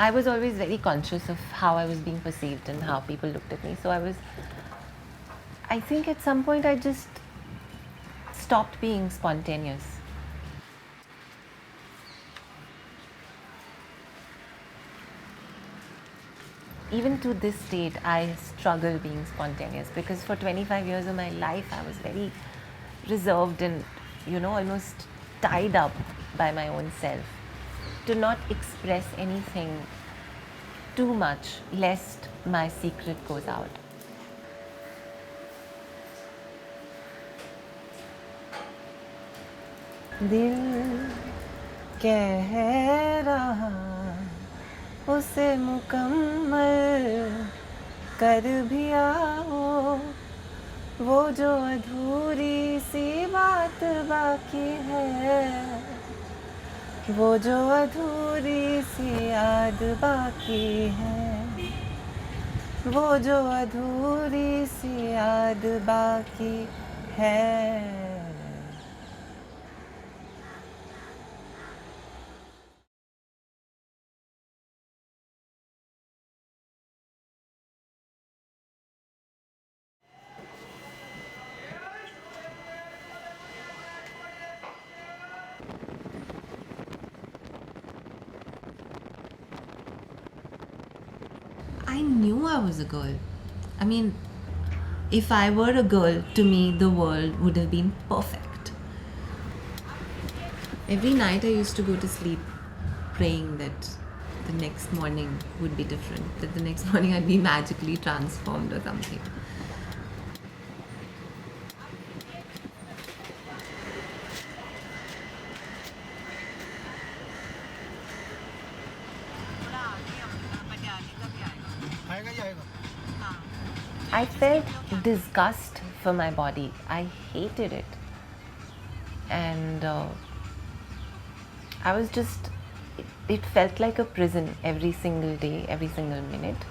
I was always very conscious of how I was being perceived and how people looked at me. So I think at some point I just stopped being spontaneous. Even to this date, I struggle being spontaneous because for 25 years of my life, I was very reserved and, almost tied up by my own self to not express anything too much lest my secret goes out. दिल कह रहा उसे मुकम्मल कर भी आओ, वो जो अधूरी सी बात बाकी है, वो जो अधूरी सी याद बाकी है, वो जो अधूरी सी याद बाकी है. I knew I was a girl. I mean, if I were a girl, to me, the world would have been perfect. Every night I used to go to sleep praying that the next morning would be different, that the next morning I'd be magically transformed or something. I felt disgust for my body. I hated it. And I was just, it felt like a prison every single day, every single minute.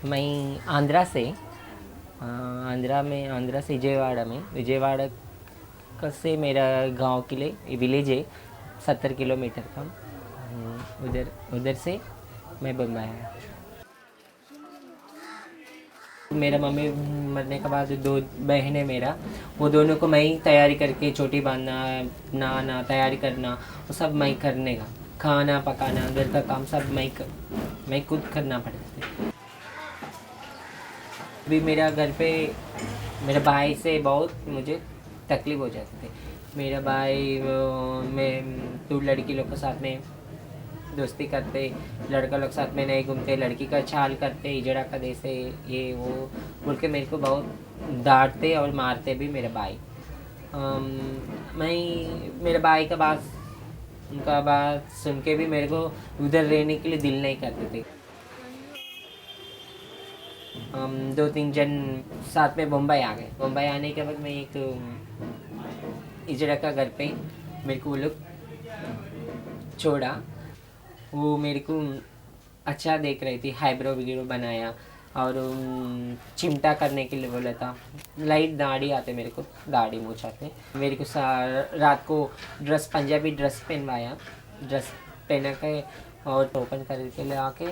मैं आंध्रा से विजयवाड़ा से मेरा गांव के लिए village है 70 kilometre का. उधर से मैं बम्बई आया. मेरा मम्मी मरने के बाद 2 बहनें मेरा, वो दोनों को मैं ही तैयारी करके चोटी बांधना, नहाना, तैयारी करना, वो सब मैं करने का, खाना पकाना, घर का काम सब मैं खुद करना पड़ता था. अभी मेरा घर पे मेरे भाई से बहुत मुझे तकलीफ हो जाती थी. मेरा भाई मैं 2 लड़की लोग के साथ में दोस्ती करते, लड़का लोग साथ में नहीं घूमते, लड़की का छाल करते, इजड़ा का देसे, ये वो बोल के मेरे को बहुत डांटते और मारते भी मेरे भाई. मैं मेरे भाई का उनका बात सुन के भी मेरे को उधर रहने के लिए दिल नहीं करते थे. 2-3 जन साथ में बम्बई आ गए. बम्बई आने के बाद मैं एक इजड़ा का घर पे मेरे को वो लोग छोड़ा. वो मेरे को अच्छा देख रही थी, हाईब्रो वगैरह बनाया और चिमटा करने के लिए बोला था. लाइट दाढ़ी आते मेरे को, दाढ़ी मूछ आते मेरे को. रात को पंजाबी ड्रेस पहनवाया, ड्रेस पहना के और ओपन करके ले आके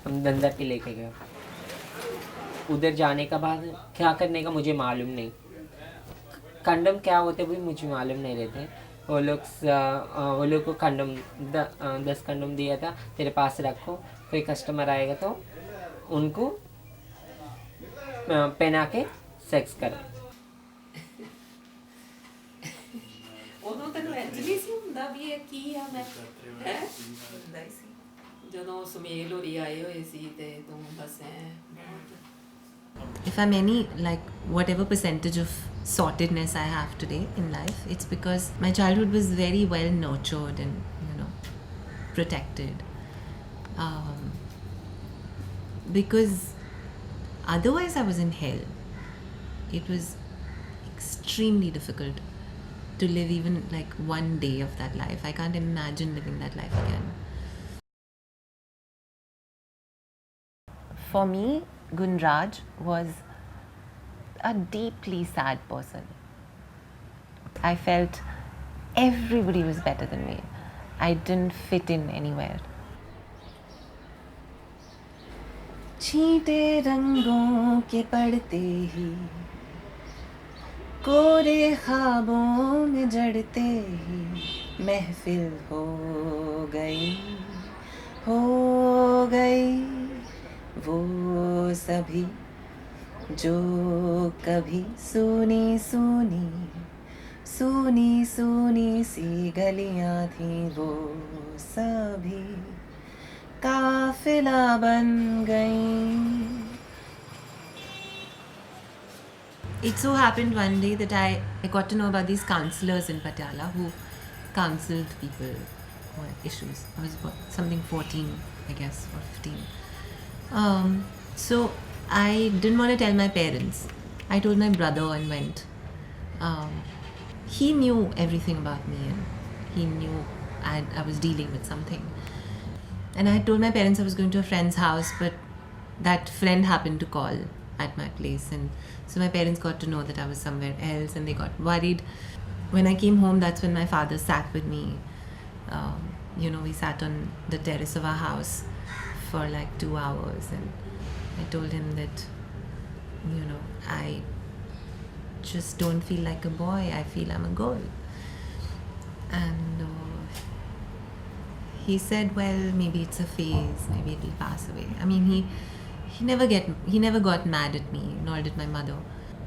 हम धंधा पे लेके गए. उधर जाने के बाद क्या करने का मुझे मालूम नहीं. कंडम क्या होते भी मुझे मालूम नहीं रहते. वो लोग को कंडम 10 कंडम दिया था, तेरे पास रखो, कोई कस्टमर आएगा तो उनको पहना के सेक्स करो. ਉਦੋਂ ਤੈਨੂੰ ਇੰਜ ਨਹੀਂ ਸੀ ਹੁੰਦਾ ਵੀ ਇਹ ਕੀ ਆ ਮੈਂ ਹੈ ਹੁੰਦਾ ਹੀ ਸੀ ਜਦੋਂ ਸੁਮੇਲ ਹੋਰੀ ਆਏ ਹੋਏ ਸੀ ਤੇ ਤੂੰ ਬਸ If I'm any, like, whatever percentage of sortedness I have today in life, it's because my childhood was very well nurtured and, protected. Because otherwise I was in hell. It was extremely difficult to live even like one day of that life. I can't imagine living that life again. For me, Gunraj was a deeply sad person. I felt everybody was better than me. I didn't fit in anywhere. छींटे रंगों के पड़ते ही, कोरे ख्वाबों में जड़ते ही महफिल हो गई वो सभी जो कभी सुनी सी गलियां थी, वो सभी काफिला बन गई. It so happened one day that I got to know about these counselors in Patiala who counseled people on issues. I was about something 14, I guess, or 15. So I didn't want to tell my parents. I told my brother and went. He knew everything about me and he knew I was dealing with something. And I told my parents I was going to a friend's house, but that friend happened to call at my place, and so my parents got to know that I was somewhere else and they got worried. When I came home, that's when my father sat with me. We sat on the terrace of our house for like 2 hours, and I told him that I just don't feel like a boy, I feel I'm a girl. And he said, well, maybe it's a phase, maybe it'll pass away. I mean, he never got mad at me, nor did my mother.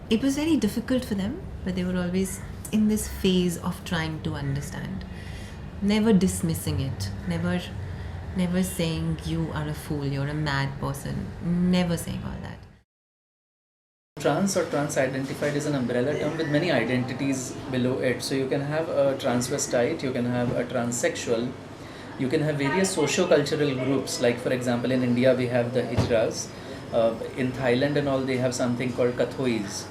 It was very difficult for them, but they were always in this phase of trying to understand, never dismissing it, never saying you are a fool, you're a mad person, never saying all that. Trans or trans-identified is an umbrella term with many identities below it. So you can have a transvestite, you can have a transsexual, you can have various socio-cultural groups. Like for example, in India we have the Hijras. In Thailand and all, they have something called Kathois.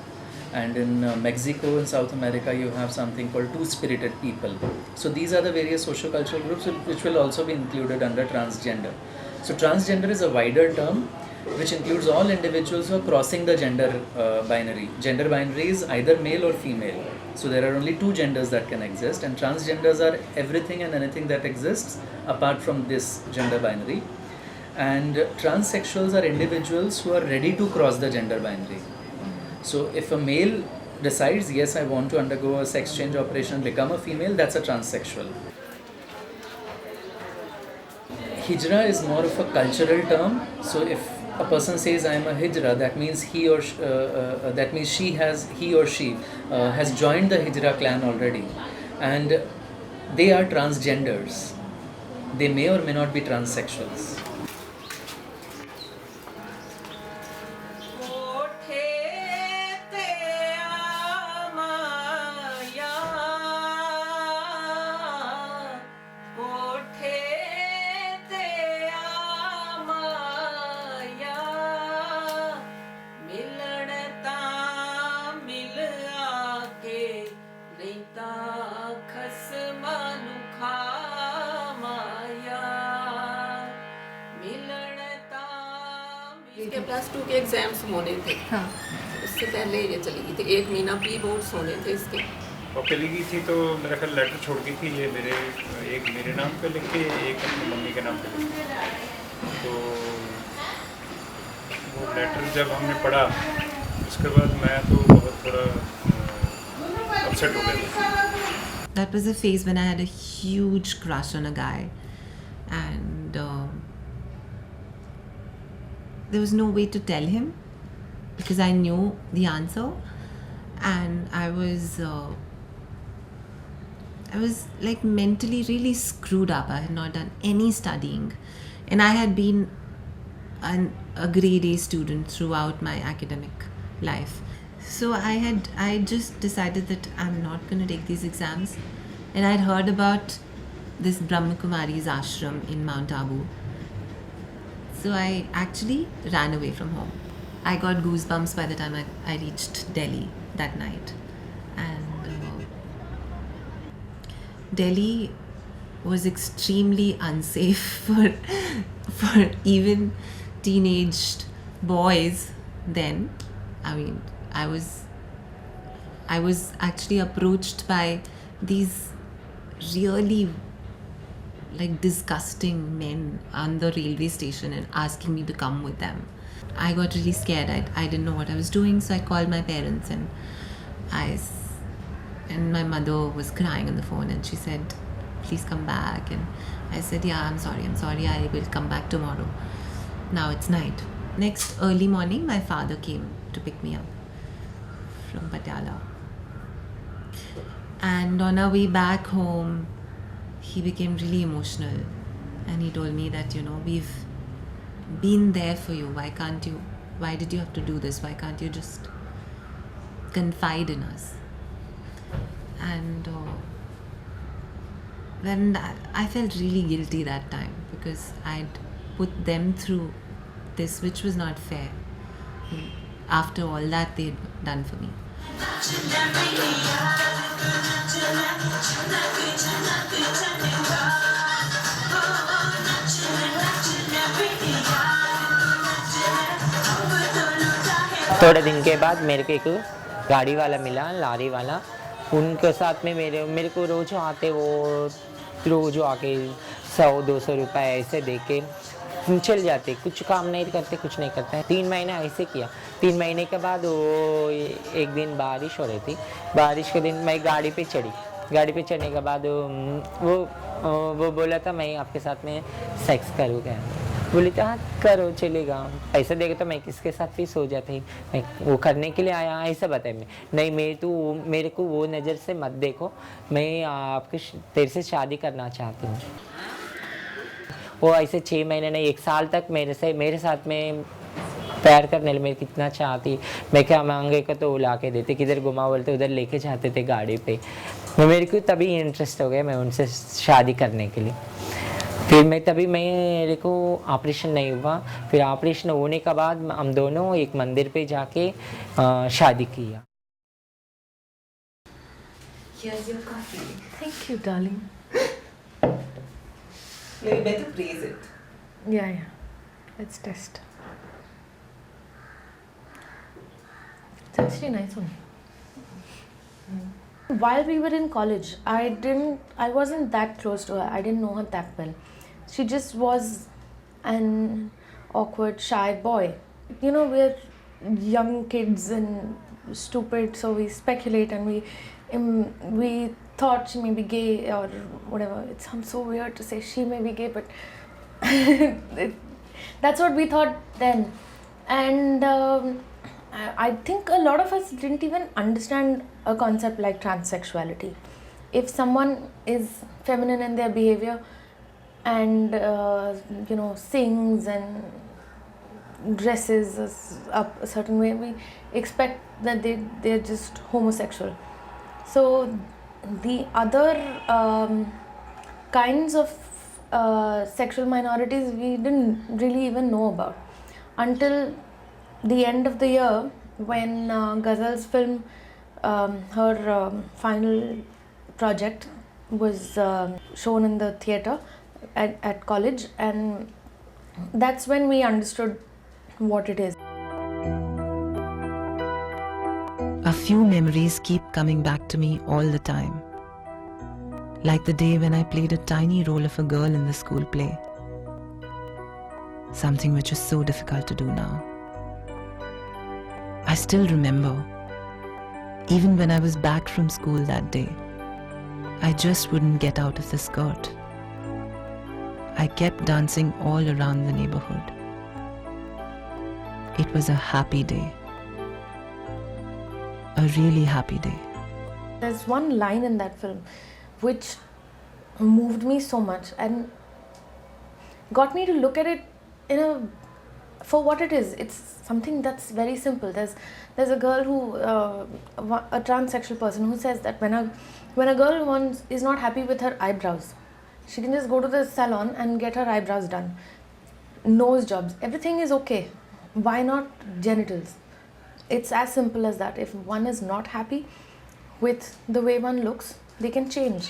And in Mexico and South America, you have something called two-spirited people. So these are the various socio-cultural groups which will also be included under transgender. So transgender is a wider term which includes all individuals who are crossing the gender binary. Gender binary is either male or female. So there are only two genders that can exist, and transgenders are everything and anything that exists apart from this gender binary. And transsexuals are individuals who are ready to cross the gender binary. So if a male decides, yes, I want to undergo a sex change operation and become a female, that's a transsexual. Hijra is more of a cultural term. So if a person says I am a Hijra, that means he or she has joined the Hijra clan already, and they are transgenders. They may or may not be transsexuals. इसके +2 के exams होने थे। हाँ। उससे पहले ये चली गई थी। 1 महीना प्री बोर्ड्स होने थे इसके। और चली गई थी तो मेरा ख्याल लेटर छोड़ गई थी, ये एक मेरे नाम पे लिख के, एक अपनी मम्मी के नाम पे लिख के। तो वो लेटर जब हमने पढ़ा, उसके बाद मैं तो बहुत थोड़ा अपसेट हो गया था। That was a phase when I had a huge crush on a guy, and there was no way to tell him because I knew the answer, and I was like mentally really screwed up. I had not done any studying, and I had been a grade A student throughout my academic life. So I just decided that I'm not going to take these exams, and I'd heard about this Brahma Kumari's ashram in Mount Abu. So I actually ran away from home. I got goosebumps by the time I reached Delhi that night. And Delhi was extremely unsafe for even teenaged boys then. I mean, I was actually approached by these really like disgusting men on the railway station and asking me to come with them. I got really scared. I didn't know what I was doing, so I called my parents and and my mother was crying on the phone and she said, please come back. And I said, yeah, I'm sorry, I will come back tomorrow. Now it's night. Next early morning, my father came to pick me up from Patiala. And on our way back home, he became really emotional and he told me that, we've been there for you. Why did you have to do this? Why can't you just confide in us? And then I felt really guilty that time because I'd put them through this, which was not fair after all that they'd done for me. थोड़े दिन के बाद मेरे को एक गाड़ी वाला मिला, लारी वाला। उनके साथ में मेरे को रोज़ आते, वो रोज़ आके 100-200 रुपए ऐसे दे के चल जाते, कुछ काम नहीं करते, कुछ नहीं करते। 3 महीने ऐसे किया। 3 महीने के बाद वो एक दिन बारिश हो रही थी। बारिश के दिन मैं गाड़ी पे चढ़ी। गाड़ी पे चढ़ने के बाद वो बोला था मैं आपके साथ में सेक्स करूँगा। बोली तो हाँ करो, चलेगा। ऐसा देगा तो मैं किसके साथ भी सो जाती, मैं वो करने के लिए आया ऐसा बताया। मैं नहीं, मेरे को वो नज़र से मत देखो, मैं तेरे से शादी करना चाहती हूँ। वो ऐसे 6 महीने नहीं 1 साल तक मेरे साथ में प्यार करने लिए मेरे कितना चाहती। मैं क्या मांगे का तो वो ला के देते, किधर घुमा बोलते उधर लेके जाते थे गाड़ी पे। मेरे को तभी इंटरेस्ट हो गया मैं उनसे शादी करने के लिए। फिर मेरे को ऑपरेशन नहीं हुआ। फिर ऑपरेशन होने के बाद हम दोनों एक मंदिर पे जाके शादी किया। Here's your coffee. Thank you, darling. No, you better praise it. Yeah. Let's test. It's actually nice one. While we were in college, I wasn't that close to her. I didn't know her that well. She just was an awkward, shy boy. We're young kids and stupid, so we speculate and we thought she may be gay or whatever. It sounds so weird to say she may be gay, but that's what we thought then. And I think a lot of us didn't even understand a concept like transsexuality. If someone is feminine in their behavior and sings and dresses up a certain way, we expect that they're just homosexual. So the other kinds of sexual minorities we didn't really even know about until the end of the year when Gazal's film, her final project, was shown in the theatre at college, and that's when we understood what it is. A few memories keep coming back to me all the time. Like the day when I played a tiny role of a girl in the school play. Something which is so difficult to do now. I still remember, even when I was back from school that day, I just wouldn't get out of the skirt. I kept dancing all around the neighborhood. It was a happy day. A really happy day. There's one line in that film which moved me so much and got me to look at it for what it is. It's something that's very simple. There's a girl who, a transsexual person who says that when a girl is not happy with her eyebrows, she can just go to the salon and get her eyebrows done. Nose jobs, everything is okay. Why not genitals? It's as simple as that. If one is not happy with the way one looks, they can change.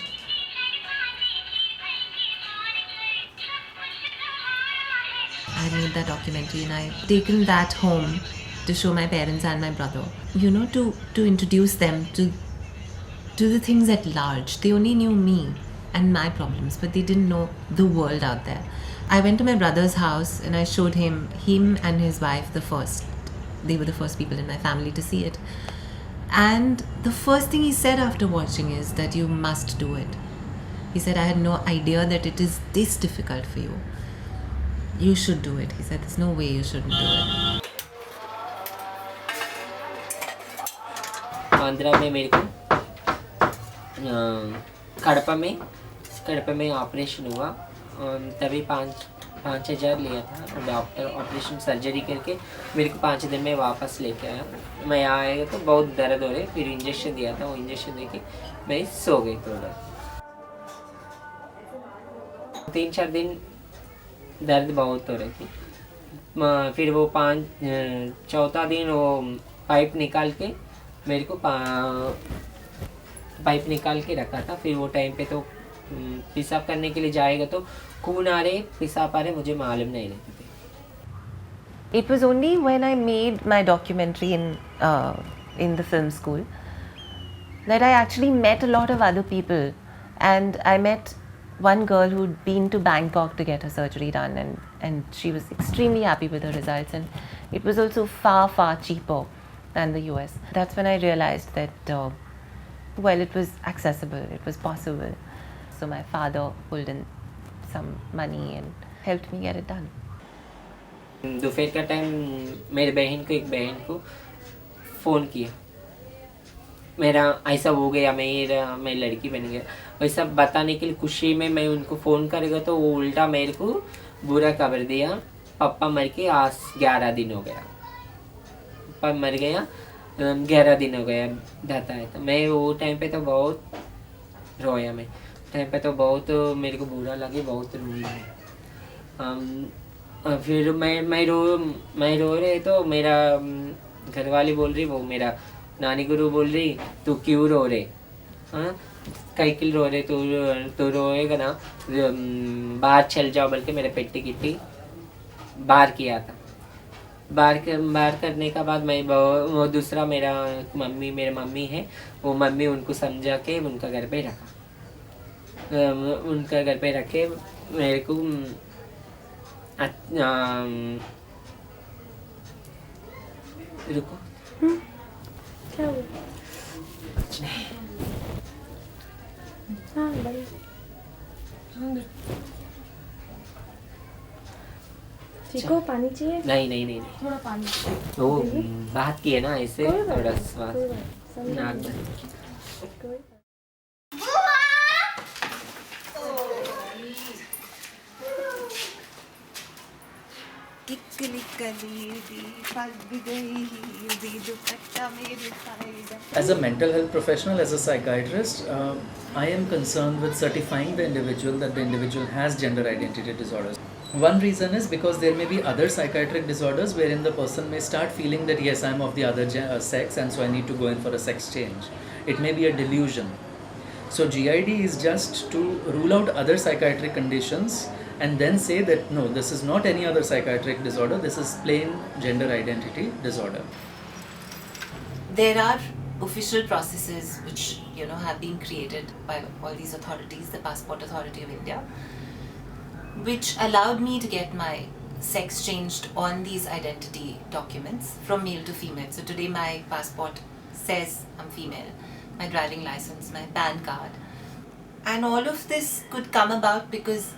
I made that documentary, and I've taken that home to show my parents and my brother. You know, to introduce them to the things at large. They only knew me and my problems, but they didn't know the world out there. I went to my brother's house and I showed him and his wife the first. They were the first people in my family to see it. And the first thing he said after watching is that you must do it. He said, I had no idea that it is this difficult for you. You should do it. He said, there's no way you shouldn't do it. Andhra में मेरे को कड़पा में operation हुआ, तभी 5,000 लिया था doctor. Operation surgery करके मेरे को 5 दिन में वापस लेके आया। मैं यहाँ आया तो बहुत दर्द हो रहे, फिर इंजेक्शन दिया था, वो इंजेक्शन दे के मैं सो गई थोड़ा। 3-4 दिन दर्द बहुत हो रही थी। फिर वो 4था दिन वो पाइप निकाल के मेरे को पाइप निकाल के रखा था। फिर वो टाइम पे तो पेशाब करने के लिए जाएगा तो खून आ रहे, पेशाब आ रहे, मुझे मालूम नहीं रहते थे। It was only when I made my documentary in the film school that I actually met a lot of other people, and I met one girl who'd been to Bangkok to get her surgery done, and she was extremely happy with her results, and it was also far cheaper than the US. That's when I realized that well, it was accessible, it was possible. So my father pulled in some money and helped me get it done. दोपहर का time मेरे एक बहन को phone किया, मेरा ऐसा हो गया, मैं लड़की बन गया, वैसा बताने के लिए खुशी में मैं उनको फ़ोन करेगा तो वो उल्टा मेरे को बुरा खबर दिया, पापा मर के आज 11 दिन हो गया, पापा मर गया 11 दिन हो गया जाता है। तो मैं वो टाइम पे तो बहुत रोया, मैं टाइम पे तो बहुत मेरे को बुरा लगे, बहुत रोई। फिर मैं रो रहे तो मेरा घरवाली बोल रही, वो मेरा नानी गुरु बोल रही, तू क्यों रो रहे, हाँ कई किल रो रहे, तू रोएगा ना, बाहर चल जाओ, बल्कि मेरे पेटी किट्टी बाहर किया था। बाहर करने का बाद मैं वो दूसरा मेरे मम्मी है, वो मम्मी उनको समझा के उनका घर पे रखे मेरे को रुको क्या हुआ? कुछ नहीं। हाँ भाई चिको पानी चाहिए? नहीं थोड़ा पानी वो बात की है ना, ऐसे कोई बात थोड़ा नहीं, स्वाद कोई बात नहीं, नाक समझ बंद। कोई बात As a mental health professional, as a psychiatrist, I am concerned with certifying the individual that the individual has gender identity disorders. One reason is because there may be other psychiatric disorders wherein the person may start feeling that yes, I am of the other sex and so I need to go in for a sex change. It may be a delusion. So GID is just to rule out other psychiatric conditions and then say that no, this is not any other psychiatric disorder, this is plain gender identity disorder. There are official processes which have been created by all these authorities, the Passport Authority of India, which allowed me to get my sex changed on these identity documents from male to female. So today my passport says I'm female, my driving license, my PAN card, and all of this could come about because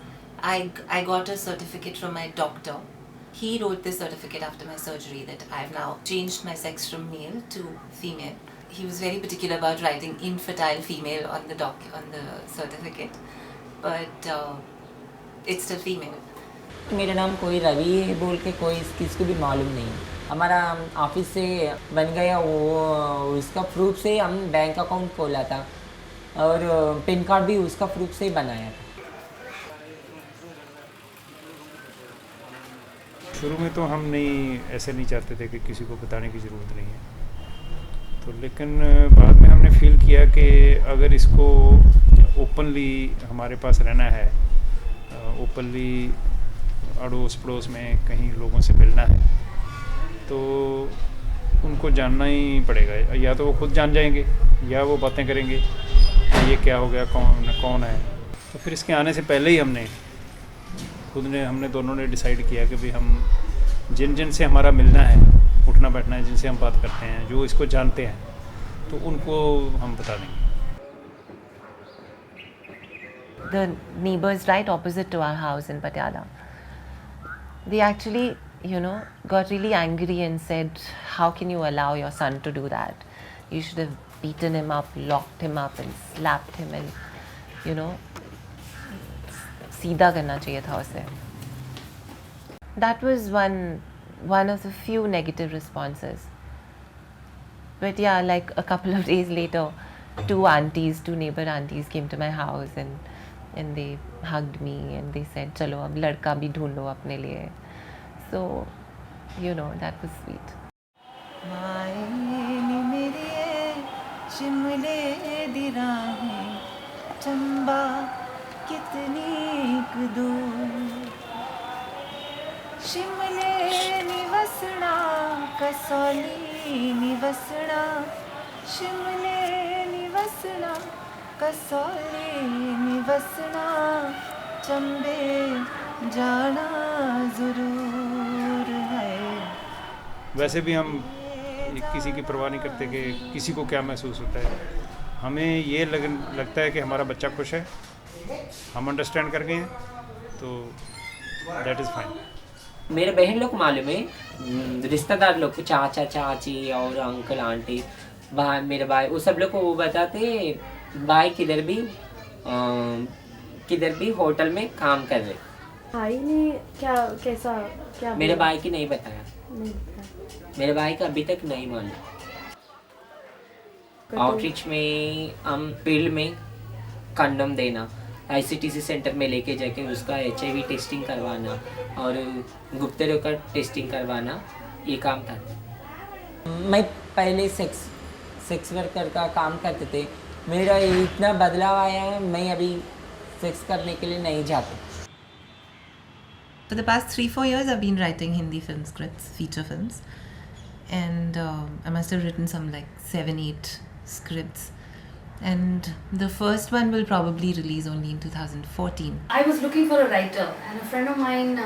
I got a certificate from my doctor. He wrote this certificate after my surgery that I've now changed my sex from male to female. He was very particular about writing infertile female on the certificate, but it's still female. मेरा नाम कोई रवि है बोल के कोई किसको भी मालूम नहीं। हमारा ऑफिस से बन गया, वो उसका प्रूफ से हम बैंक अकाउंट खोला था और पिन कार्ड भी उसका प्रूफ से ही बनाया था। शुरू में तो हम ऐसे नहीं चाहते थे कि किसी को बताने की ज़रूरत नहीं है, तो लेकिन बाद में हमने फील किया कि अगर इसको ओपनली हमारे पास रहना है, ओपनली अड़ोस पड़ोस में कहीं लोगों से मिलना है तो उनको जानना ही पड़ेगा, या तो वो खुद जान जाएंगे या वो बातें करेंगे कि ये क्या हो गया, कौन कौन है। तो फिर इसके आने से पहले ही हमने दोनों ने डिसाइड किया कि भाई हम जिन से हमारा मिलना है, उठना बैठना है, जिनसे हम बात करते हैं, जो इसको जानते हैं, तो उनको हम बता देंगे। The neighbors right opposite to our house in Patiala, they actually, got really angry and said, how can you allow your son to do that? You should have beaten him up, locked him up and slapped him and, सीधा करना चाहिए था उसे. That was one of the few negative responses. But yeah, like a couple of days later, two neighbor aunties came to my house and they hugged me and they said, चलो अब लड़का भी ढूंढो अपने लिए. So, that was sweet. शिमले दी राहें चंबा कितनी दूर, शिमले निवसना कसौली निवसना, शिमले निवसना कसौली निवसना, चंबे जाना ज़रूर है. वैसे भी हम किसी की परवाह नहीं करते कि किसी को क्या महसूस होता है. हमें ये लगता है कि हमारा बच्चा खुश है, हम अंडरस्टैंड कर गए हैं, तो दैट इज़ फाइन. मेरे बहन लोग मालूम है, रिश्तेदार लोग को चाचा चाची और अंकल आंटी, भाई, मेरे भाई, वो सब लोग को वो बताते भाई किधर भी होटल में काम कर रहे. भाई ने क्या मेरे भाई की नहीं बताया, मेरे भाई का अभी तक नहीं मालूम. आउटरीच में हम फील्ड में कंडोम देना, ICTC सेंटर में लेके जाके उसका HIV टेस्टिंग करवाना और गुप्त रोग का टेस्टिंग करवाना, ये काम था. मैं पहले सेक्स वर्कर का काम करते थे. मेरा इतना बदलाव आया है, मैं अभी सेक्स करने के लिए नहीं जाता. For the past 3-4 years, I've been writing Hindi film scripts, feature films, and I must have written some like 7-8 scripts. And the first one will probably release only in 2014. I was looking for a writer, and a friend of mine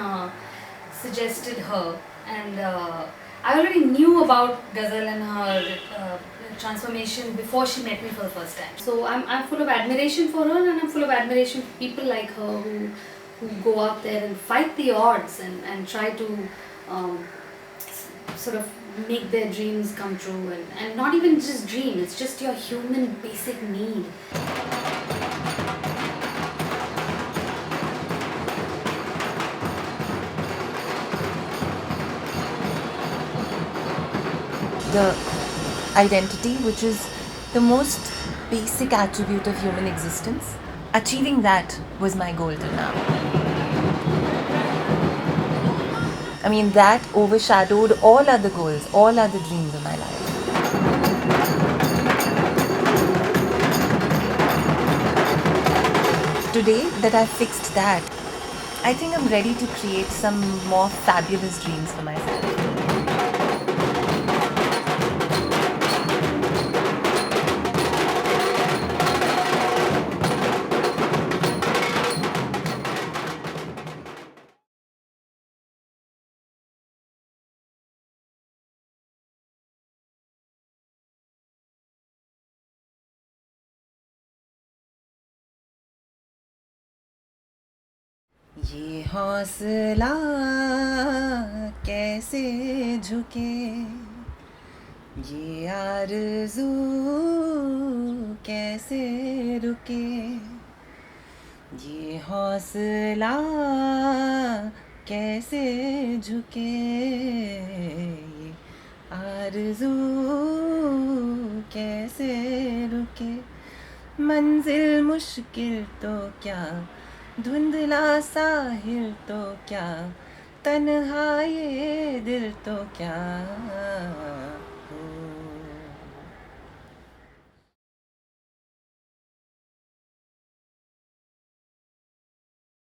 suggested her, and I already knew about Gazal and her transformation before she met me for the first time. So I'm full of admiration for her, and I'm full of admiration for people like her who go out there and fight the odds and try to sort of make their dreams come true, and not even just dream, it's just your human basic need. The identity, which is the most basic attribute of human existence, achieving that was my goal till now. I mean, that overshadowed all other goals, all other dreams of my life. Today that I've fixed that, I think I'm ready to create some more fabulous dreams for myself. ये हौसला कैसे झुके, ये आरज़ू कैसे रुके, ये हौसला कैसे झुके, ये आरज़ू कैसे रुके. मंजिल मुश्किल तो क्या, धुंधला साहिल तो क्या, तन्हा ये दिल तो क्या हो.